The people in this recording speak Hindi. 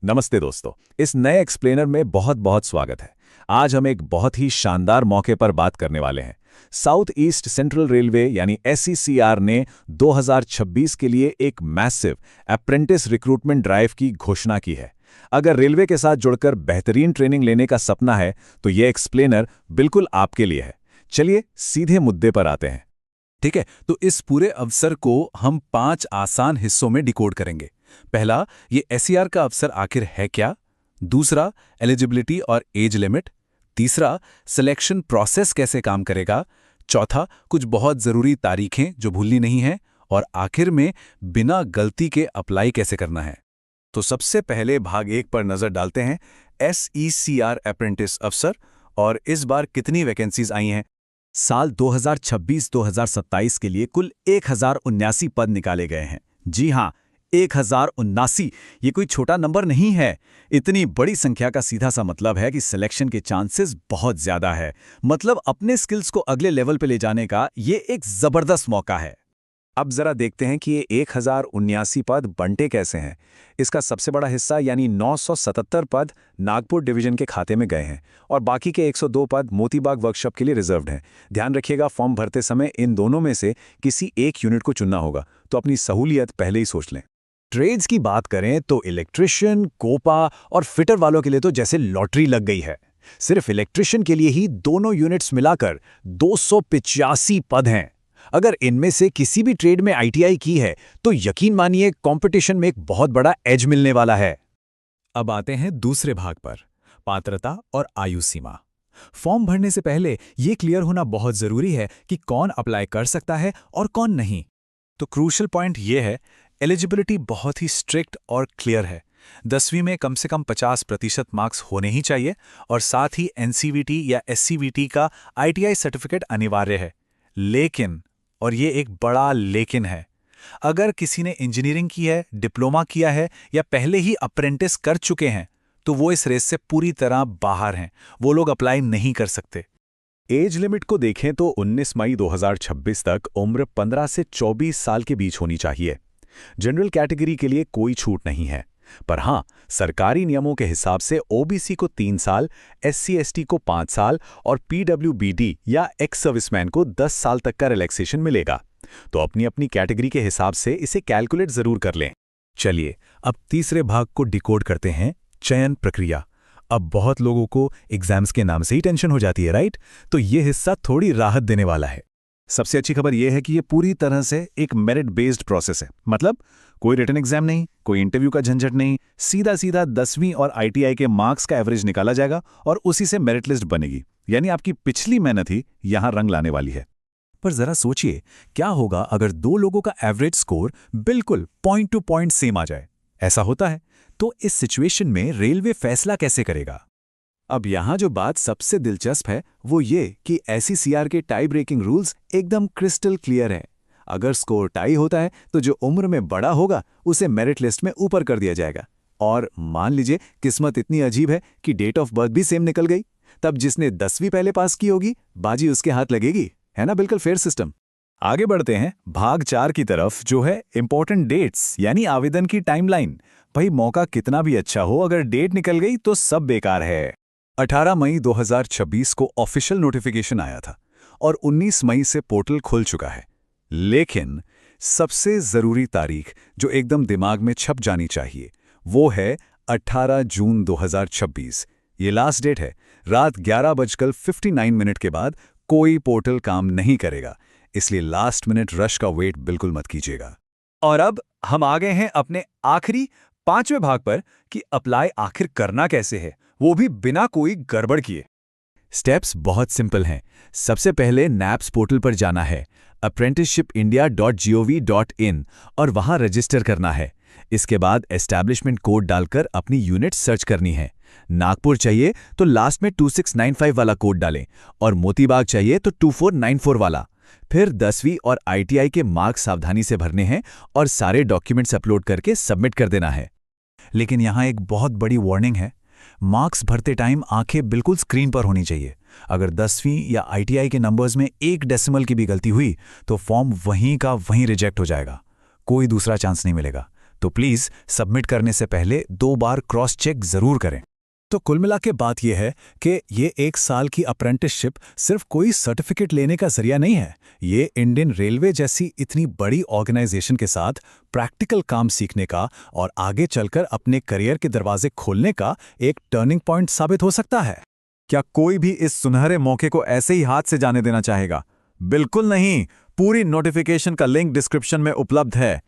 नमस्ते दोस्तों, इस नए एक्सप्लेनर में बहुत बहुत स्वागत है। आज हम एक बहुत ही शानदार मौके पर बात करने वाले हैं। साउथ ईस्ट सेंट्रल रेलवे यानी एसईसीआर ने 2026 के लिए एक मैसिव अप्रेंटिस रिक्रूटमेंट ड्राइव की घोषणा की है। अगर रेलवे के साथ जुड़कर बेहतरीन ट्रेनिंग लेने का सपना है तो ये एक्सप्लेनर बिल्कुल आपके लिए है। चलिए सीधे मुद्दे पर आते हैं। ठीक है, तो इस पूरे अवसर को हम 5 आसान हिस्सों में डिकोड करेंगे। पहला, ये एसईआर का अवसर आखिर है क्या। दूसरा, एलिजिबिलिटी और एज लिमिट। तीसरा, सिलेक्शन प्रोसेस कैसे काम करेगा। चौथा, कुछ बहुत ज़रूरी तारीखें जो भूलनी नहीं है। और आखिर में, बिना गलती के अप्लाई कैसे करना है। तो सबसे पहले भाग 1 पर नज़र डालते हैं, एसईसीआर अप्रेंटिस अफसर, और इस बार कितनी वैकेंसीज आई हैं। साल 2026-2027 के लिए कुल 1079 पद निकाले गए हैं। जी हाँ, 1079। ये कोई छोटा नंबर नहीं है। इतनी बड़ी संख्या का सीधा सा मतलब है कि सिलेक्शन के चांसेस बहुत ज्यादा है। मतलब अपने स्किल्स को अगले लेवल पे ले जाने का ये एक जबरदस्त मौका है। अब जरा देखते हैं कि ये 1079 पद बंटे कैसे हैं। इसका सबसे बड़ा हिस्सा यानी 977 पद नागपुर डिवीजन के खाते में गए हैं और बाकी के 102 पद मोतीबाग वर्कशॉप के लिए रिजर्व्ड हैं। ध्यान रखिएगा, फॉर्म भरते समय इन दोनों में से किसी एक यूनिट को चुनना होगा, तो अपनी सहूलियत पहले ही सोच लें। ट्रेड्स की बात करें तो इलेक्ट्रिशियन, कोपा और फिटर वालों के लिए तो जैसे लॉटरी लग गई है। सिर्फ इलेक्ट्रिशियन के लिए ही दोनों यूनिट्स मिलाकर 285 पद हैं। अगर इनमें से किसी भी ट्रेड में आईटीआई की है तो यकीन मानिए कंपटीशन में एक बहुत बड़ा एज मिलने वाला है। अब आते हैं दूसरे भाग पर, पात्रता और आयु सीमा। फॉर्म भरने से पहले यह क्लियर होना बहुत जरूरी है कि कौन अप्लाई कर सकता है और कौन नहीं। तो क्रूशल पॉइंट यह है, एलिजिबिलिटी बहुत ही स्ट्रिक्ट और क्लियर है। 10वीं में कम से कम 50% मार्क्स होने ही चाहिए और साथ ही एनसीवीटी या एससीवीटी का आईटीआई सर्टिफिकेट अनिवार्य है। लेकिन, और ये एक बड़ा लेकिन है, अगर किसी ने इंजीनियरिंग की है, डिप्लोमा किया है या पहले ही अप्रेंटिस कर चुके हैं तो वो इस रेस से पूरी तरह बाहर हैं। वो लोग अप्लाई नहीं कर सकते। एज लिमिट को देखें तो 19 मई 2026 तक उम्र 15 से 24 साल के बीच होनी चाहिए। जनरल कैटेगरी के लिए कोई छूट नहीं है, पर हां, सरकारी नियमों के हिसाब से ओबीसी को 3 साल, एससी/एसटी को 5 साल और पीडब्ल्यूबीडी या एक्स सर्विसमैन को 10 साल तक का रिलैक्सेशन मिलेगा। तो अपनी अपनी कैटेगरी के हिसाब से इसे कैलकुलेट जरूर कर लें। चलिए अब तीसरे भाग को डिकोड करते हैं, चयन प्रक्रिया। अब बहुत लोगों को एग्जाम्स के नाम से ही टेंशन हो जाती है, राइट? तो ये हिस्सा थोड़ी राहत देने वाला है। सबसे अच्छी खबर यह है कि ये पूरी तरह से एक मेरिट बेस्ड प्रोसेस है। मतलब कोई रिटन एग्जाम नहीं, कोई इंटरव्यू का झंझट नहीं, सीधा सीधा 10वीं और आईटीआई के मार्क्स का एवरेज निकाला जाएगा और उसी से मेरिट लिस्ट बनेगी। यानी आपकी पिछली मेहनत ही यहां रंग लाने वाली है। पर जरा सोचिए, क्या होगा अगर दो लोगों का एवरेज स्कोर बिल्कुल पॉइंट टू पॉइंट सेम आ जाए? ऐसा होता है, तो इस सिचुएशन में रेलवे फैसला कैसे करेगा? अब यहां जो बात सबसे दिलचस्प है वो ये कि एसईसीआर के टाई ब्रेकिंग रूल्स एकदम क्रिस्टल क्लियर है। अगर स्कोर टाई होता है तो जो उम्र में बड़ा होगा उसे मेरिट लिस्ट में ऊपर कर दिया जाएगा। और मान लीजिए किस्मत इतनी अजीब है कि डेट ऑफ बर्थ भी सेम निकल गई, तब जिसने 10वीं पहले पास की होगी बाजी उसके हाथ लगेगी। है ना, बिल्कुल फेयर सिस्टम। आगे बढ़ते हैं भाग 4 की तरफ, जो है इंपॉर्टेंट डेट्स यानी आवेदन की टाइमलाइन। भाई, मौका कितना भी अच्छा हो, अगर डेट निकल गई तो सब बेकार है। 18 मई 2026 को ऑफिशियल नोटिफिकेशन आया था और 19 मई से पोर्टल खुल चुका है। लेकिन सबसे जरूरी तारीख जो एकदम दिमाग में छप जानी चाहिए वो है 18 जून 2026। ये लास्ट डेट है। रात 11:59 के बाद कोई पोर्टल काम नहीं करेगा, इसलिए लास्ट मिनट रश का वेट बिल्कुल मत कीजिएगा। और अब हम आ गए हैं अपने आखिरी 5वें भाग पर कि अप्लाई आखिर करना कैसे है, वो भी बिना कोई गड़बड़ किए। स्टेप्स बहुत सिंपल हैं। सबसे पहले नैप्स पोर्टल पर जाना है, apprenticeshipindia.gov.in, और वहां रजिस्टर करना है। इसके बाद एस्टैब्लिशमेंट कोड डालकर अपनी यूनिट सर्च करनी है। नागपुर चाहिए तो लास्ट में 2695 वाला कोड डालें और मोतीबाग चाहिए तो 2494 वाला। फिर 10वीं और आईटीआई के मार्क्स सावधानी से भरने हैं और सारे डॉक्यूमेंट्स अपलोड करके सबमिट कर देना है। लेकिन यहाँ एक बहुत बड़ी वार्निंग है, मार्क्स भरते टाइम आंखें बिल्कुल स्क्रीन पर होनी चाहिए। अगर 10वीं या आईटीआई के नंबर्स में 1 डेसिमल की भी गलती हुई तो फॉर्म वहीं का वहीं रिजेक्ट हो जाएगा, कोई दूसरा चांस नहीं मिलेगा। तो प्लीज़ सबमिट करने से पहले 2 बार क्रॉस चेक ज़रूर करें। तो कुल मिला के बात यह है कि ये 1 साल की अप्रेंटिसशिप सिर्फ कोई सर्टिफिकेट लेने का जरिया नहीं है। ये इंडियन रेलवे जैसी इतनी बड़ी ऑर्गेनाइजेशन के साथ प्रैक्टिकल काम सीखने का और आगे चलकर अपने करियर के दरवाजे खोलने का एक टर्निंग पॉइंट साबित हो सकता है। क्या कोई भी इस सुनहरे मौके को ऐसे ही हाथ से जाने देना चाहेगा? बिल्कुल नहीं। पूरी नोटिफिकेशन का लिंक डिस्क्रिप्शन में उपलब्ध है।